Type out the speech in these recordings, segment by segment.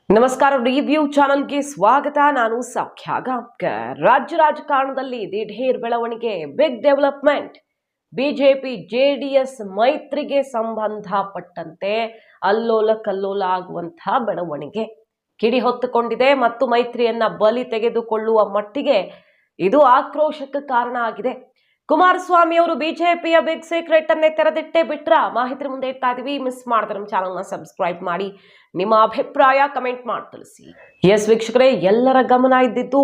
ನಮಸ್ಕಾರ, ರಿವ್ಯೂ ಚಾನಲ್ಗೆ ಸ್ವಾಗತ. ನಾನು ಸೌಖ್ಯ ಗಾಂವ್ಕರ್. ರಾಜ್ಯ ರಾಜಕಾರಣದಲ್ಲಿ ದಿಢೀರ್ ಬೆಳವಣಿಗೆ, ಬಿಗ್ ಡೆವಲಪ್ಮೆಂಟ್. ಬಿಜೆಪಿ ಜೆಡಿಎಸ್ ಮೈತ್ರಿಗೆ ಸಂಬಂಧಪಟ್ಟಂತೆ ಅಲ್ಲೋಲ ಕಲ್ಲೋಲ ಆಗುವಂತಹ ಬೆಳವಣಿಗೆ ಕಿಡಿ ಹೊತ್ತುಕೊಂಡಿದೆ ಮತ್ತು ಮೈತ್ರಿಯನ್ನ ಬಲಿ ತೆಗೆದುಕೊಳ್ಳುವ ಮಟ್ಟಿಗೆ ಇದು ಆಕ್ರೋಶಕ್ಕೆ ಕಾರಣ ಆಗಿದೆ. ಕುಮಾರಸ್ವಾಮಿ ಅವರು ಬಿಜೆಪಿಯ ಬಿಗ್ ಸೀಕ್ರೆಟ್ ಅನ್ನೇ ತೆರೆದಿಟ್ಟೇ ಬಿಟ್ರ ಮಾಹಿತಿ ಮುಂದೆ ಇಡ್ತಾ ಇದೀವಿ. ಮಿಸ್ ಮಾಡಿದ್ರೆ ನಮ್ಮ ಚಾನಲ್ನ ಸಬ್ಸ್ಕ್ರೈಬ್ ಮಾಡಿ, ನಿಮ್ಮ ಅಭಿಪ್ರಾಯ ಕಮೆಂಟ್ ಮಾಡಿ ತಿಳಿಸಿ. ಎಸ್ ವೀಕ್ಷಕರೇ, ಎಲ್ಲರ ಗಮನ ಇದ್ದಿದ್ದು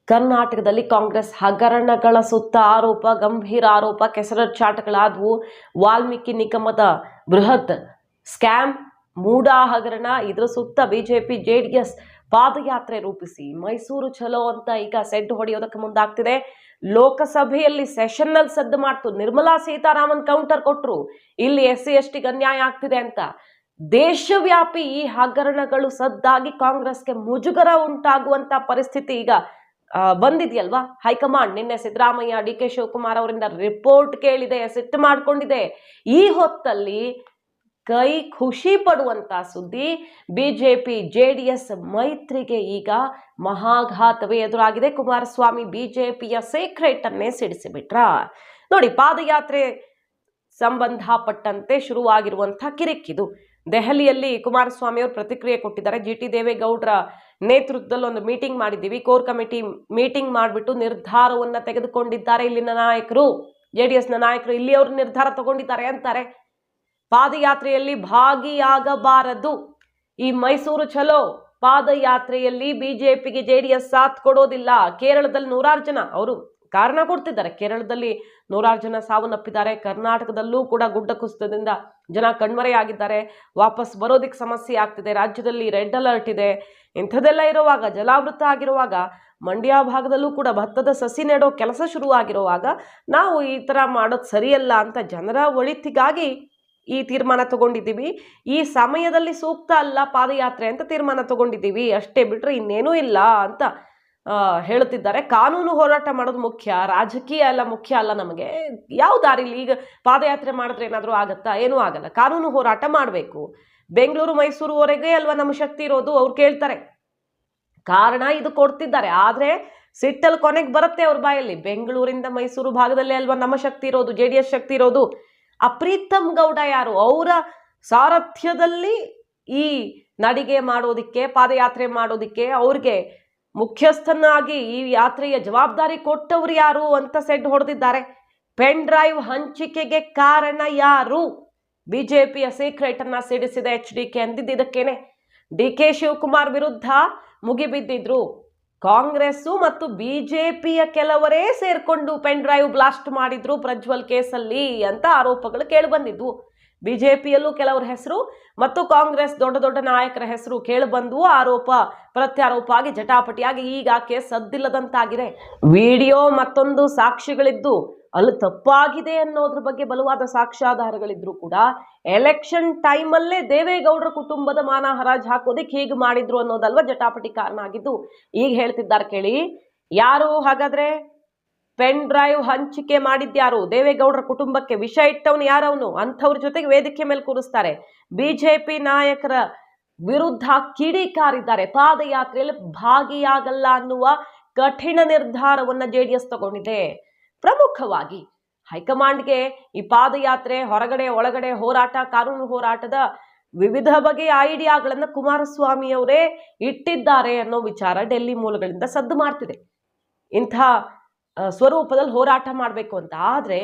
ಕರ್ನಾಟಕದಲ್ಲಿ ಕಾಂಗ್ರೆಸ್ ಹಗರಣಗಳ ಸುತ್ತ ಆರೋಪ, ಗಂಭೀರ ಆರೋಪ, ಕೆಸರಚಾಟಗಳಾದವು. ವಾಲ್ಮೀಕಿ ನಿಗಮದ ಬೃಹತ್ ಸ್ಕ್ಯಾಮ್, ಮೂಡಾ ಹಗರಣ, ಇದರ ಸುತ್ತ ಬಿಜೆಪಿ ಜೆಡಿಎಸ್ ಪಾದಯಾತ್ರೆ ರೂಪಿಸಿ ಮೈಸೂರು ಚಲೋ ಅಂತ ಈಗ ಸೆಡ್ ಹೊಡೆಯೋದಕ್ಕೆ ಮುಂದಾಗ್ತಿದೆ. ಲೋಕಸಭೆಯಲ್ಲಿ ಸೆಷನ್ ನಲ್ಲಿ ಸದ್ದು ಮಾಡ್ತು. ನಿರ್ಮಲಾ ಸೀತಾರಾಮನ್ ಕೌಂಟರ್ ಕೊಟ್ರು, ಇಲ್ಲಿ SC ST ಅನ್ಯಾಯ ಆಗ್ತಿದೆ ಅಂತ. ದೇಶವ್ಯಾಪಿ ಈ ಹಗರಣಗಳು ಸದ್ದಾಗಿ ಕಾಂಗ್ರೆಸ್ಗೆ ಮುಜುಗರ ಉಂಟಾಗುವಂತ ಪರಿಸ್ಥಿತಿ ಈಗ ಬಂದಿದೆಯಲ್ವಾ. ಹೈಕಮಾಂಡ್ ನಿನ್ನೆ ಸಿದ್ದರಾಮಯ್ಯ, DK ಶಿವಕುಮಾರ್ ಅವರಿಂದ ರಿಪೋರ್ಟ್ ಕೇಳಿದೆ, ಸಿಟ್ಟು ಮಾಡ್ಕೊಂಡಿದೆ. ಈ ಹೊತ್ತಲ್ಲಿ ಕೈ ಖುಷಿ ಪಡುವಂತ ಸುದ್ದಿ, ಬಿಜೆಪಿ ಜೆಡಿಎಸ್ ಮೈತ್ರಿಗೆ ಈಗ ಮಹಾಘಾತವೇ ಎದುರಾಗಿದೆ. ಕುಮಾರಸ್ವಾಮಿ ಬಿಜೆಪಿಯ ಸೀಕ್ರೆಟ್ ಅನ್ನೇ ಸಿಡಿಸಿಬಿಟ್ರ. ನೋಡಿ, ಪಾದಯಾತ್ರೆ ಸಂಬಂಧಪಟ್ಟಂತೆ ಶುರುವಾಗಿರುವಂತಹ ಕಿರಿಕಿದು. ದೆಹಲಿಯಲ್ಲಿ ಕುಮಾರಸ್ವಾಮಿ ಅವರು ಪ್ರತಿಕ್ರಿಯೆ ಕೊಟ್ಟಿದ್ದಾರೆ. GT ದೇವೇಗೌಡರ ನೇತೃತ್ವದಲ್ಲಿ ಒಂದು ಮೀಟಿಂಗ್ ಮಾಡಿದ್ದೀವಿ, ಕೋರ್ ಕಮಿಟಿ ಮೀಟಿಂಗ್ ಮಾಡಿಬಿಟ್ಟು ನಿರ್ಧಾರವನ್ನ ತೆಗೆದುಕೊಂಡಿದ್ದಾರೆ ಇಲ್ಲಿನ ನಾಯಕರು, JDS ನಾಯಕರು ಇಲ್ಲಿ ಅವರು ನಿರ್ಧಾರ ತಗೊಂಡಿದ್ದಾರೆ ಅಂತಾರೆ. ಪಾದಯಾತ್ರೆಯಲ್ಲಿ ಭಾಗಿಯಾಗಬಾರದು. ಈ ಮೈಸೂರು ಚಲೋ ಪಾದಯಾತ್ರೆಯಲ್ಲಿ ಬಿಜೆಪಿಗೆ JDS ಸಾಥ್ ಕೊಡೋದಿಲ್ಲ. ಕೇರಳದಲ್ಲಿ 100 ಜನ ಅವರು ಕಾರಣ ಕೊಡ್ತಿದ್ದಾರೆ. ಕೇರಳದಲ್ಲಿ 100 ಜನ ಸಾವನ್ನಪ್ಪಿದ್ದಾರೆ. ಕರ್ನಾಟಕದಲ್ಲೂ ಕೂಡ ಗುಡ್ಡ ಕುಸಿತದಿಂದ ಜನ ಕಣ್ಮರೆಯಾಗಿದ್ದಾರೆ. ವಾಪಸ್ ಬರೋದಿಕ್ಕೆ ಸಮಸ್ಯೆ ಆಗ್ತಿದೆ. ರಾಜ್ಯದಲ್ಲಿ ರೆಡ್ ಅಲರ್ಟ್ ಇದೆ. ಇಂಥದ್ದೆಲ್ಲ ಇರುವಾಗ, ಜಲಾವೃತ ಆಗಿರುವಾಗ, ಮಂಡ್ಯ ಭಾಗದಲ್ಲೂ ಕೂಡ ಭತ್ತದ ಸಸಿ ನೆಡೋ ಕೆಲಸ ಶುರುವಾಗಿರುವಾಗ ನಾವು ಈ ಥರ ಮಾಡೋದು ಸರಿಯಲ್ಲ ಅಂತ ಜನರ ಒಳಿತಿಗಾಗಿ ಈ ತೀರ್ಮಾನ ತಗೊಂಡಿದ್ದೀವಿ. ಈ ಸಮಯದಲ್ಲಿ ಸೂಕ್ತ ಅಲ್ಲ ಪಾದಯಾತ್ರೆ ಅಂತ ತೀರ್ಮಾನ ತಗೊಂಡಿದ್ದೀವಿ, ಅಷ್ಟೇ ಬಿಟ್ರೆ ಇನ್ನೇನೂ ಇಲ್ಲ ಅಂತ ಹೇಳುತ್ತಿದ್ದಾರೆ. ಕಾನೂನು ಹೋರಾಟ ಮಾಡೋದು ಮುಖ್ಯ, ರಾಜಕೀಯ ಎಲ್ಲ ಮುಖ್ಯ ಅಲ್ಲ ನಮಗೆ. ಯಾವ ದಾರಿಲಿ ಈಗ ಪಾದಯಾತ್ರೆ ಮಾಡಿದ್ರೆ ಏನಾದರೂ ಆಗತ್ತಾ? ಏನೂ ಆಗಲ್ಲ. ಕಾನೂನು ಹೋರಾಟ ಮಾಡಬೇಕು. ಬೆಂಗಳೂರು ಮೈಸೂರುವರೆಗೆ ಅಲ್ವಾ ನಮ್ಮ ಶಕ್ತಿ ಇರೋದು, ಅವ್ರು ಕೇಳ್ತಾರೆ. ಕಾರಣ ಇದು ಕೊಡ್ತಿದ್ದಾರೆ, ಆದರೆ ಸಿಟ್ಟಲ್ಲಿ ಕೊನೆಗೆ ಬರುತ್ತೆ ಅವ್ರ ಬಾಯಲ್ಲಿ. ಬೆಂಗಳೂರಿಂದ ಮೈಸೂರು ಭಾಗದಲ್ಲೇ ಅಲ್ವಾ ನಮ್ಮ ಶಕ್ತಿ ಇರೋದು, JDS ಶಕ್ತಿ ಇರೋದು. ಪ್ರೀತಮ್ ಗೌಡ ಯಾರು? ಅವರ ಸಾರಥ್ಯದಲ್ಲಿ ಈ ನಡಿಗೆ ಮಾಡೋದಿಕ್ಕೆ, ಪಾದಯಾತ್ರೆ ಮಾಡೋದಿಕ್ಕೆ ಅವ್ರಿಗೆ ಮುಖ್ಯಸ್ಥನಾಗಿ ಈ ಯಾತ್ರೆಯ ಜವಾಬ್ದಾರಿ ಕೊಟ್ಟವರು ಯಾರು ಅಂತ ಸೆಡ್ ಹೊಡೆದಿದ್ದಾರೆ. ಪೆನ್ ಡ್ರೈವ್ ಹಂಚಿಕೆಗೆ ಕಾರಣ ಯಾರು? ಬಿಜೆಪಿಯ ಸೀಕ್ರೆಟ್ ಅನ್ನ ಸಿಡಿಸಿದೆ HDK ಅಂದಿದ್ದು ಇದಕ್ಕೇನೆ. DK ಶಿವಕುಮಾರ್ ವಿರುದ್ಧ ಮುಗಿಬಿದ್ದಿದ್ರು. ಕಾಂಗ್ರೆಸ್ಸು ಮತ್ತು ಬಿಜೆಪಿಯ ಕೆಲವರೇ ಸೇರ್ಕೊಂಡು ಪೆನ್ ಡ್ರೈವ್ ಬ್ಲಾಸ್ಟ್ ಮಾಡಿದ್ರು ಪ್ರಜ್ವಲ್ ಕೇಸಲ್ಲಿ ಅಂತ ಆರೋಪಗಳು ಕೇಳಿಬಂದಿದ್ವು. ಬಿಜೆಪಿಯಲ್ಲೂ ಕೆಲವರ ಹೆಸರು ಮತ್ತು ಕಾಂಗ್ರೆಸ್ ದೊಡ್ಡ ದೊಡ್ಡ ನಾಯಕರ ಹೆಸರು ಕೇಳಿಬಂದ್ವು. ಆರೋಪ ಪ್ರತ್ಯಾರೋಪ ಆಗಿ ಜಟಾಪಟಿಯಾಗಿ ಈಗ ಕೇಸ್ ಸದ್ದಿಲ್ಲದಂತಾಗಿದೆ. ವಿಡಿಯೋ ಮತ್ತೊಂದು ಸಾಕ್ಷಿಗಳಿದ್ದು ಅಲ್ಲಿ ತಪ್ಪಾಗಿದೆ ಅನ್ನೋದ್ರ ಬಗ್ಗೆ ಬಲವಾದ ಸಾಕ್ಷ್ಯಾಧಾರಗಳಿದ್ರು ಕೂಡ ಎಲೆಕ್ಷನ್ ಟೈಮಲ್ಲೇ ದೇವೇಗೌಡರ ಕುಟುಂಬದ ಮಾನ ಹರಾಜು ಹಾಕೋದಿಕ್ಕೆ ಹೀಗೆ ಮಾಡಿದ್ರು ಅನ್ನೋದಲ್ವ ಜಟಾಪಟಿ ಕಾರಣ ಆಗಿದ್ದು. ಈಗ ಹೇಳ್ತಿದ್ದಾರೆ ಕೇಳಿ, ಯಾರು ಹಾಗಾದ್ರೆ ಪೆನ್ ಡ್ರೈವ್ ಹಂಚಿಕೆ ಮಾಡಿದ್ಯಾರು? ದೇವೇಗೌಡರ ಕುಟುಂಬಕ್ಕೆ ವಿಷ ಇಟ್ಟವನು ಯಾರವನು? ಅಂಥವ್ರ ಜೊತೆಗೆ ವೇದಿಕೆ ಮೇಲೆ ಕೂರಿಸ್ತಾರೆ. ಬಿಜೆಪಿ ನಾಯಕರ ವಿರುದ್ಧ ಕಿಡಿಕಾರಿದ್ದಾರೆ. ಪಾದಯಾತ್ರೆಯಲ್ಲಿ ಭಾಗಿಯಾಗಲ್ಲ ಅನ್ನುವ ಕಠಿಣ ನಿರ್ಧಾರವನ್ನ JDS ತಗೊಂಡಿದೆ. ಪ್ರಮುಖವಾಗಿ ಹೈಕಮಾಂಡ್ಗೆ ಈ ಪಾದಯಾತ್ರೆ, ಹೊರಗಡೆ ಒಳಗಡೆ ಹೋರಾಟ, ಕಾನೂನು ಹೋರಾಟದ ವಿವಿಧ ಬಗೆಯ ಐಡಿಯಾಗಳನ್ನ ಕುಮಾರಸ್ವಾಮಿ ಅವರೇ ಇಟ್ಟಿದ್ದಾರೆ ಅನ್ನೋ ವಿಚಾರ ಡೆಲ್ಲಿ ಮೂಲಗಳಿಂದ ಸದ್ದು ಮಾಡ್ತಿದೆ. ಇಂಥ ಸ್ವರೂಪದಲ್ಲಿ ಹೋರಾಟ ಮಾಡಬೇಕು ಅಂತ. ಆದ್ರೆ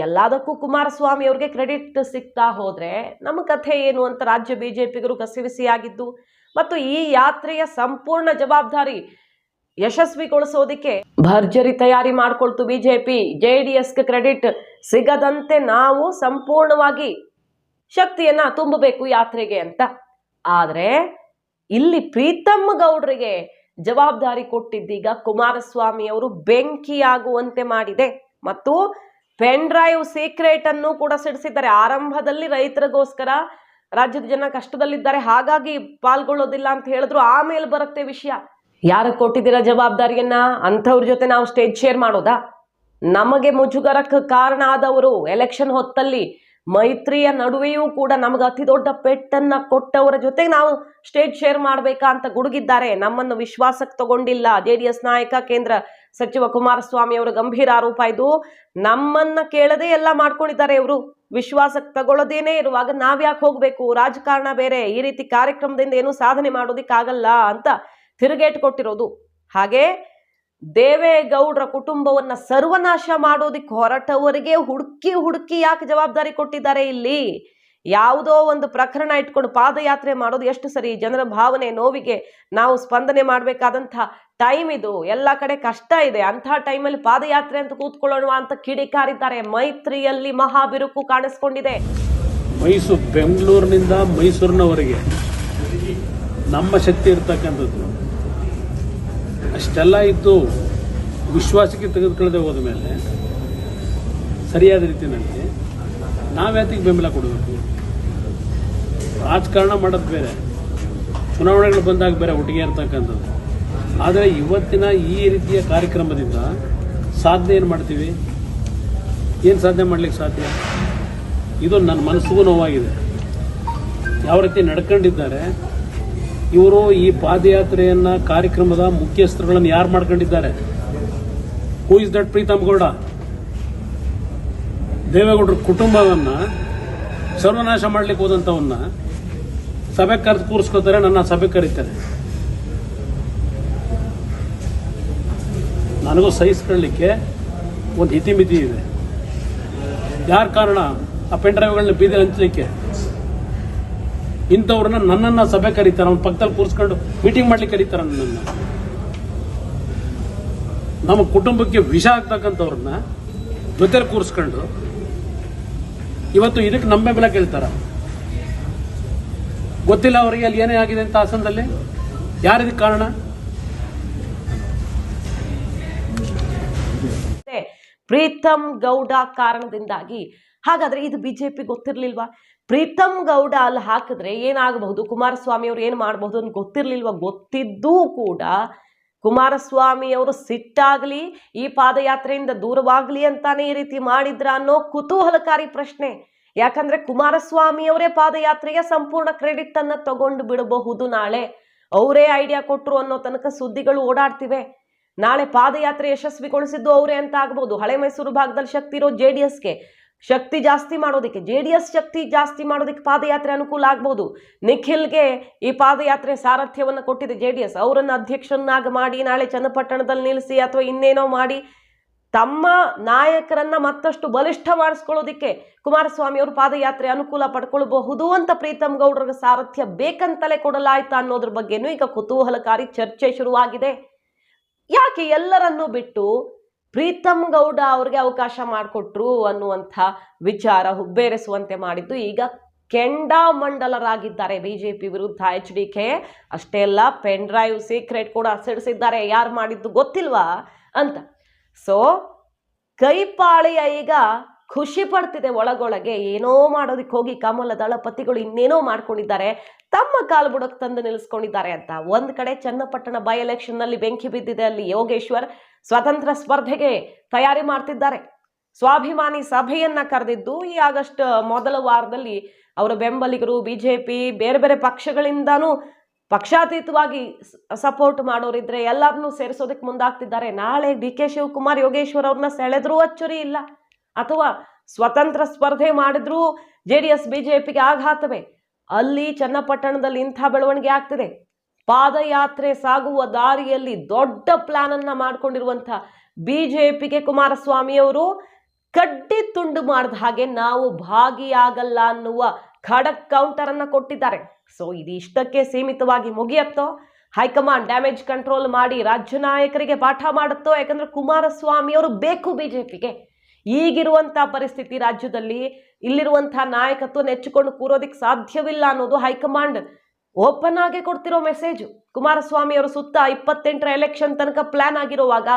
ಎಲ್ಲದಕ್ಕೂ ಕುಮಾರಸ್ವಾಮಿ ಅವ್ರಿಗೆ ಕ್ರೆಡಿಟ್ ಸಿಗ್ತಾ ಹೋದ್ರೆ ನಮ್ಮ ಕಥೆ ಏನು ಅಂತ ರಾಜ್ಯ ಬಿಜೆಪಿಗರು ಕಸಿವಿಸಿಯಾಗಿದ್ದು ಮತ್ತು ಈ ಯಾತ್ರೆಯ ಸಂಪೂರ್ಣ ಜವಾಬ್ದಾರಿ ಯಶಸ್ವಿಗೊಳಿಸೋದಿಕ್ಕೆ ಭರ್ಜರಿ ತಯಾರಿ ಮಾಡ್ಕೊಳ್ತು ಬಿಜೆಪಿ. JDSಗೆ ಕ್ರೆಡಿಟ್ ಸಿಗದಂತೆ ನಾವು ಸಂಪೂರ್ಣವಾಗಿ ಶಕ್ತಿಯನ್ನ ತುಂಬಬೇಕು ಯಾತ್ರೆಗೆ ಅಂತ. ಆದ್ರೆ ಇಲ್ಲಿ ಪ್ರೀತಮ್ ಗೌಡ್ರಿಗೆ ಜವಾಬ್ದಾರಿ ಕೊಟ್ಟಿದ್ದೀಗ ಕುಮಾರಸ್ವಾಮಿ ಅವರು ಬೆಂಕಿಯಾಗುವಂತೆ ಮಾಡಿದೆ. ಮತ್ತು ಪೆನ್ ಡ್ರೈವ್ ಸೀಕ್ರೆಟ್ ಅನ್ನು ಕೂಡ ಸಿಡಿಸಿದ್ದಾರೆ. ಆರಂಭದಲ್ಲಿ ರೈತರಿಗೋಸ್ಕರ ರಾಜ್ಯದ ಜನ ಕಷ್ಟದಲ್ಲಿದ್ದಾರೆ, ಹಾಗಾಗಿ ಪಾಲ್ಗೊಳ್ಳೋದಿಲ್ಲ ಅಂತ ಹೇಳಿದ್ರು. ಆಮೇಲೆ ಬರುತ್ತೆ ವಿಷಯ, ಯಾರು ಕೊಟ್ಟಿದ್ದೀರಾ ಜವಾಬ್ದಾರಿಯನ್ನ? ಅಂಥವ್ರ ಜೊತೆ ನಾವು ಸ್ಟೇಜ್ ಶೇರ್ ಮಾಡೋದಾ? ನಮಗೆ ಮುಜುಗರಕ್ಕೆ ಕಾರಣ ಆದವರು ಎಲೆಕ್ಷನ್ ಹೊತ್ತಲ್ಲಿ ಮೈತ್ರಿಯ ನಡುವೆಯೂ ಕೂಡ ನಮ್ಗೆ ಅತಿ ದೊಡ್ಡ ಪೆಟ್ಟನ್ನ ಕೊಟ್ಟವರ ಜೊತೆಗೆ ನಾವು ಸ್ಟೇಜ್ ಶೇರ್ ಮಾಡ್ಬೇಕಾ ಅಂತ ಗುಡುಗಿದ್ದಾರೆ. ನಮ್ಮನ್ನು ವಿಶ್ವಾಸಕ್ಕೆ ತಗೊಂಡಿಲ್ಲ. JDS ನಾಯಕ ಕೇಂದ್ರ ಸಚಿವ ಕುಮಾರಸ್ವಾಮಿ ಅವರ ಗಂಭೀರ ಆರೋಪ ಇದು. ನಮ್ಮನ್ನ ಕೇಳದೆ ಎಲ್ಲ ಮಾಡ್ಕೊಂಡಿದ್ದಾರೆ ಇವರು. ವಿಶ್ವಾಸಕ್ಕೆ ತಗೊಳ್ಳೋದೇನೆ ಇರುವಾಗ ನಾವ್ಯಾಕೆ ಹೋಗ್ಬೇಕು, ರಾಜಕಾರಣ ಬೇರೆ, ಈ ರೀತಿ ಕಾರ್ಯಕ್ರಮದಿಂದ ಏನು ಸಾಧನೆ ಮಾಡೋದಿಕ್ಕಾಗಲ್ಲ ಅಂತ ತಿರುಗೇಟು ಕೊಟ್ಟಿರೋದು. ಹಾಗೆ ದೇವೇಗೌಡರ ಕುಟುಂಬವನ್ನ ಸರ್ವನಾಶ ಮಾಡೋದಿಕ್ಕೆ ಹೊರಟವರಿಗೆ ಹುಡುಕಿ ಯಾಕೆ ಜವಾಬ್ದಾರಿ ಕೊಟ್ಟಿದ್ದಾರೆ? ಇಲ್ಲಿ ಯಾವುದೋ ಒಂದು ಪ್ರಕರಣ ಇಟ್ಕೊಂಡು ಪಾದಯಾತ್ರೆ ಮಾಡೋದು ಎಷ್ಟು ಸರಿ? ಜನರ ಭಾವನೆ ನೋವಿಗೆ ನಾವು ಸ್ಪಂದನೆ ಮಾಡಬೇಕಾದಂಥ ಟೈಮ್ ಇದು. ಎಲ್ಲ ಕಡೆ ಕಷ್ಟ ಇದೆ. ಅಂಥ ಟೈಮಲ್ಲಿ ಪಾದಯಾತ್ರೆ ಅಂತ ಕೂತ್ಕೊಳ್ಳೋಣ ಅಂತ ಕಿಡಿಕಾರಿದ್ದಾರೆ. ಮೈತ್ರಿಯಲ್ಲಿ ಮಹಾಬಿರುಕು ಕಾಣಿಸ್ಕೊಂಡಿದೆ. ಬೆಂಗಳೂರಿನಿಂದ ಮೈಸೂರಿನವರೆಗೆ ನಮ್ಮ ಶಕ್ತಿ ಇರ್ತಕ್ಕಂಥದ್ದು ಅಷ್ಟೆಲ್ಲ ಇದ್ದು ವಿಶ್ವಾಸಕ್ಕೆ ತೆಗೆದುಕೊಳ್ಳದೆ ಹೋದ ಮೇಲೆ ಸರಿಯಾದ ರೀತಿಯಲ್ಲಿ ನಾವ್ಯಾತಿಗೆ ಬೆಂಬಲ ಕೊಡಬೇಕು? ರಾಜಕಾರಣ ಮಾಡೋದು ಬೇರೆ, ಚುನಾವಣೆಗಳು ಬಂದಾಗ ಬೇರೆ ಒಟ್ಟಿಗೆ ಇರ್ತಕ್ಕಂಥದ್ದು. ಆದರೆ ಇವತ್ತಿನ ಈ ರೀತಿಯ ಕಾರ್ಯಕ್ರಮದಿಂದ ಸಾಧನೆ ಏನು ಮಾಡ್ತೀವಿ? ಏನು ಸಾಧನೆ ಮಾಡಲಿಕ್ಕೆ ಸಾಧ್ಯ? ಇದು ನನ್ನ ಮನಸ್ಸಿಗೂ ನೋವಾಗಿದೆ. ಯಾವ ರೀತಿ ನಡ್ಕೊಂಡಿದ್ದಾರೆ ಇವರು. ಈ ಪಾದಯಾತ್ರೆಯನ್ನ ಕಾರ್ಯಕ್ರಮದ ಮುಖ್ಯಸ್ಥರುಗಳನ್ನು ಯಾರು ಮಾಡ್ಕೊಂಡಿದ್ದಾರೆ? Who is that Preetham Gowda? ದೇವೇಗೌಡರ ಕುಟುಂಬವನ್ನ ಸರ್ವನಾಶ ಮಾಡ್ಲಿಕ್ಕೆ ಹೋದಂಥವನ್ನ ಸಭೆ ಕರೆದು ಕೂರಿಸ್ಕೋತಾರೆ, ನನ್ನ ಸಭೆ ಕರೀತಾರೆ. ನನಗೂ ಸಹಿಸ್ಕೊಳ್ಳಿಕ್ಕೆ ಒಂದು ಇತಿಮಿತಿ ಇದೆ. ಯಾರ ಕಾರಣ ಆ ಪೆನ್ ಡ್ರೈವ್ಗಳನ್ನ ಬೀದಿ ಹಂಚಲಿಕ್ಕೆ? ಇಂಥವ್ರನ್ನ ನನ್ನನ್ನ ಸಭೆ ಕರೀತಾರೆ, ಅವ್ನ ಪಕ್ಕದಲ್ಲಿ ಕೂರಿಸ್ಕೊಂಡು ಮೀಟಿಂಗ್ ಮಾಡ್ಲಿಕ್ಕೆ ಕರೀತಾರೆ ನನ್ನನ್ನು. ನಮ್ಮ ಕುಟುಂಬಕ್ಕೆ ವಿಷ ಆಗ್ತಕ್ಕಂಥವ್ರನ್ನ ಜೊತೆಲಿ ಕೂರಿಸ್ಕೊಂಡು ಇವತ್ತು ಇದಕ್ಕೆ ನಮ್ಮ ಬೆಂಬಲ ಕೇಳ್ತಾರ? ಗೊತ್ತಿಲ್ಲ ಅವರಿಗೆ ಅಲ್ಲಿ ಏನೇ ಆಗಿದೆ ಅಂತ ಹಾಸನದಲ್ಲಿ. ಯಾರಿದಕ್ಕೆ ಕಾರಣ? ಪ್ರೀತಮ್ ಗೌಡ ಕಾರಣದಿಂದಾಗಿ. ಹಾಗಾದ್ರೆ ಇದು ಬಿಜೆಪಿ ಗೊತ್ತಿರ್ಲಿಲ್ವಾ? ಪ್ರೀತಮ್ ಗೌಡ ಅಲ್ಲಿ ಹಾಕಿದ್ರೆ ಏನಾಗಬಹುದು, ಕುಮಾರಸ್ವಾಮಿ ಅವರು ಏನು ಮಾಡಬಹುದು ಅಂತ ಗೊತ್ತಿರ್ಲಿಲ್ವಾ? ಗೊತ್ತಿದ್ದೂ ಕೂಡ ಕುಮಾರಸ್ವಾಮಿ ಅವರು ಸಿಟ್ಟಾಗ್ಲಿ, ಈ ಪಾದಯಾತ್ರೆಯಿಂದ ದೂರವಾಗ್ಲಿ ಅಂತಾನೆ ಈ ರೀತಿ ಮಾಡಿದ್ರ ಅನ್ನೋ ಕುತೂಹಲಕಾರಿ ಪ್ರಶ್ನೆ. ಯಾಕಂದ್ರೆ ಕುಮಾರಸ್ವಾಮಿ ಅವರೇ ಪಾದಯಾತ್ರೆಯ ಸಂಪೂರ್ಣ ಕ್ರೆಡಿಟ್ ಅನ್ನ ತಗೊಂಡು ಬಿಡಬಹುದು. ನಾಳೆ ಅವರೇ ಐಡಿಯಾ ಕೊಟ್ರು ಅನ್ನೋ ತನಕ ಸುದ್ದಿಗಳು ಓಡಾಡ್ತಿವೆ. ನಾಳೆ ಪಾದಯಾತ್ರೆ ಯಶಸ್ವಿಗೊಳಿಸಿದ್ದು ಅವರೇ ಅಂತ ಆಗ್ಬಹುದು. ಹಳೆ ಮೈಸೂರು ಭಾಗದಲ್ಲಿ ಶಕ್ತಿ ಇರೋ JDSಗೆ ಶಕ್ತಿ ಜಾಸ್ತಿ ಮಾಡೋದಕ್ಕೆ, JDS ಶಕ್ತಿ ಜಾಸ್ತಿ ಮಾಡೋದಕ್ಕೆ ಪಾದಯಾತ್ರೆ ಅನುಕೂಲ ಆಗ್ಬಹುದು. ನಿಖಿಲ್ಗೆ ಈ ಪಾದಯಾತ್ರೆ ಸಾರಥ್ಯವನ್ನು ಕೊಟ್ಟಿದೆ JDS. ಅವರನ್ನು ಅಧ್ಯಕ್ಷರನ್ನಾಗಿ ಮಾಡಿ ನಾಳೆ ಚನ್ನಪಟ್ಟಣದಲ್ಲಿ ನಿಲ್ಲಿಸಿ ಅಥವಾ ಇನ್ನೇನೋ ಮಾಡಿ ತಮ್ಮ ನಾಯಕರನ್ನ ಮತ್ತಷ್ಟು ಬಲಿಷ್ಠ ಮಾಡಿಸ್ಕೊಳ್ಳೋದಿಕ್ಕೆ ಕುಮಾರಸ್ವಾಮಿ ಅವರು ಪಾದಯಾತ್ರೆ ಅನುಕೂಲ ಪಡ್ಕೊಳ್ಬಹುದು ಅಂತ ಪ್ರೀತಮ್ ಗೌಡರ ಸಾರಥ್ಯ ಬೇಕಂತಲೇ ಕೊಡಲಾಯ್ತಾ ಅನ್ನೋದ್ರ ಬಗ್ಗೆನೂ ಈಗ ಕುತೂಹಲಕಾರಿ ಚರ್ಚೆ ಶುರುವಾಗಿದೆ. ಯಾಕೆ ಎಲ್ಲರನ್ನೂ ಬಿಟ್ಟು ಪ್ರೀತಮ್ ಗೌಡ ಅವ್ರಿಗೆ ಅವಕಾಶ ಮಾಡಿಕೊಟ್ರು ಅನ್ನುವಂಥ ವಿಚಾರ ಹುಬ್ಬೇರಿಸುವಂತೆ ಮಾಡಿದ್ದು ಈಗ ಕೆಂಡಾಮಂಡಲರಾಗಿದ್ದಾರೆ ಬಿಜೆಪಿ ವಿರುದ್ಧ HDK. ಅಷ್ಟೇ ಅಲ್ಲ, ಪೆನ್ ಡ್ರೈವ್ ಸೀಕ್ರೆಟ್ ಕೂಡ ಸಿಡಿಸಿದ್ದಾರೆ. ಯಾರು ಮಾಡಿದ್ದು ಗೊತ್ತಿಲ್ವಾ ಅಂತ. ಸೊ ಕೈಪಾಳಿಯ ಈಗ ಖುಷಿ ಪಡ್ತಿದೆ ಒಳಗೊಳಗೆ. ಏನೋ ಮಾಡೋದಕ್ಕೆ ಹೋಗಿ ಕಮಲ ದಳಪತಿಗಳು ಇನ್ನೇನೋ ಮಾಡ್ಕೊಂಡಿದ್ದಾರೆ, ತಮ್ಮ ಕಾಲು ಬುಡಕ್ಕೆ ತಂದು ನಿಲ್ಲಿಸ್ಕೊಂಡಿದ್ದಾರೆ ಅಂತ. ಒಂದ್ ಕಡೆ ಚನ್ನಪಟ್ಟಣ ಬೈ ಎಲೆಕ್ಷನ್ ನಲ್ಲಿ ಬೆಂಕಿ ಬಿದ್ದಿದೆ. ಅಲ್ಲಿ ಯೋಗೇಶ್ವರ್ ಸ್ವತಂತ್ರ ಸ್ಪರ್ಧೆಗೆ ತಯಾರಿ ಮಾಡ್ತಿದ್ದಾರೆ. ಸ್ವಾಭಿಮಾನಿ ಸಭೆಯನ್ನ ಕರೆದಿದ್ದು ಈ ಆಗಸ್ಟ್ ಮೊದಲ ವಾರದಲ್ಲಿ ಅವರ ಬೆಂಬಲಿಗರು, ಬಿಜೆಪಿ, ಬೇರೆ ಬೇರೆ ಪಕ್ಷಗಳಿಂದಾನು ಪಕ್ಷಾತೀತವಾಗಿ ಸಪೋರ್ಟ್ ಮಾಡೋರಿದ್ರೆ ಎಲ್ಲರನ್ನೂ ಸೇರಿಸೋದಕ್ಕೆ ಮುಂದಾಗ್ತಿದ್ದಾರೆ. ನಾಳೆ DK ಶಿವಕುಮಾರ್ ಯೋಗೇಶ್ವರ್ ಅವ್ರನ್ನ ಸೆಳೆದ್ರೂ ಅಚ್ಚುರಿ ಇಲ್ಲ, ಅಥವಾ ಸ್ವತಂತ್ರ ಸ್ಪರ್ಧೆ ಮಾಡಿದ್ರೂ JDS ಬಿಜೆಪಿಗೆ ಆಘಾತವೇ. ಅಲ್ಲಿ ಚನ್ನಪಟ್ಟಣದಲ್ಲಿ ಇಂಥ ಬೆಳವಣಿಗೆ ಆಗ್ತಿದೆ. ಪಾದಯಾತ್ರೆ ಸಾಗುವ ದಾರಿಯಲ್ಲಿ ದೊಡ್ಡ ಪ್ಲಾನ್ ಅನ್ನ ಮಾಡ್ಕೊಂಡಿರುವಂತ ಬಿಜೆಪಿಗೆ ಕುಮಾರಸ್ವಾಮಿ ಅವರು ಕಡ್ಡಿ ತುಂಡು ಮಾಡಿದ ಹಾಗೆ ನಾವು ಭಾಗಿಯಾಗಲ್ಲ ಅನ್ನುವ ಖಡಕ್ ಕೌಂಟರ್ ಅನ್ನ ಕೊಟ್ಟಿದ್ದಾರೆ. ಸೊ ಇದು ಇಷ್ಟಕ್ಕೆ ಸೀಮಿತವಾಗಿ ಮುಗಿಯತ್ತೋ, ಹೈಕಮಾಂಡ್ ಡ್ಯಾಮೇಜ್ ಕಂಟ್ರೋಲ್ ಮಾಡಿ ರಾಜ್ಯ ನಾಯಕರಿಗೆ ಪಾಠ ಮಾಡುತ್ತೋ? ಯಾಕಂದ್ರೆ ಕುಮಾರಸ್ವಾಮಿ ಅವರು ಬೇಕು ಬಿಜೆಪಿಗೆ. ಈಗಿರುವಂತಹ ಪರಿಸ್ಥಿತಿ ರಾಜ್ಯದಲ್ಲಿ ಇಲ್ಲಿರುವಂತಹ ನಾಯಕತ್ವ ನೆಚ್ಚಿಕೊಂಡು ಕೂರೋದಿಕ್ಕೆ ಸಾಧ್ಯವಿಲ್ಲ ಅನ್ನೋದು ಹೈಕಮಾಂಡ್ ಓಪನ್ ಆಗಿ ಕೊಡ್ತಿರೋ ಮೆಸೇಜ್. ಕುಮಾರಸ್ವಾಮಿ ಅವರು ಸುತ್ತ 28ರ ಎಲೆಕ್ಷನ್ ತನಕ ಪ್ಲಾನ್ ಆಗಿರುವಾಗ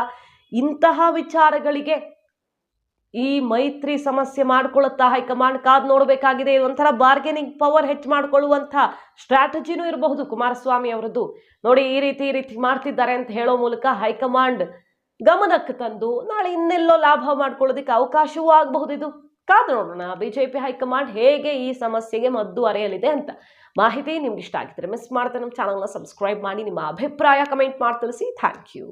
ಇಂತಹ ವಿಚಾರಗಳಿಗೆ ಈ ಮೈತ್ರಿ ಸಮಸ್ಯೆ ಮಾಡ್ಕೊಳ್ಳುತ್ತಾ ಹೈಕಮಾಂಡ್ ಕಾದ್ ನೋಡಬೇಕಾಗಿದೆ. ಒಂಥರ ಬಾರ್ಗೇನಿಂಗ್ ಪವರ್ ಹೆಚ್ಚು ಮಾಡ್ಕೊಳ್ಳುವಂಥ ಸ್ಟ್ರಾಟಜಿನೂ ಇರಬಹುದು ಕುಮಾರಸ್ವಾಮಿ ಅವರದ್ದು. ನೋಡಿ, ಈ ರೀತಿ ಮಾಡ್ತಿದ್ದಾರೆ ಅಂತ ಹೇಳೋ ಮೂಲಕ ಹೈಕಮಾಂಡ್ ಗಮನಕ್ಕೆ ತಂದು ನಾಳೆ ಇನ್ನೆಲ್ಲೋ ಲಾಭ ಮಾಡ್ಕೊಳ್ಳೋದಕ್ಕೆ ಅವಕಾಶವೂ ಆಗಬಹುದು ಇದು. ಕಾದು ನೋಡೋಣ ಬಿಜೆಪಿ ಹೈಕಮಾಂಡ್ ಹೇಗೆ ಈ ಸಮಸ್ಯೆಗೆ ಮದ್ದು ಅರೆಯಲಿದೆ ಅಂತ. ಮಾಹಿತಿ ನಿಮ್ಗೆ ಇಷ್ಟ ಆಗಿದ್ರೆ ಮಿಸ್ ಮಾಡ್ತಾ ನಮ್ಮ ಚಾನಲ್ನ ಸಬ್ಸ್ಕ್ರೈಬ್ ಮಾಡಿ, ನಿಮ್ಮ ಅಭಿಪ್ರಾಯ ಕಮೆಂಟ್ ಮಾಡಿ ತಿಳಿಸಿ. Thank you.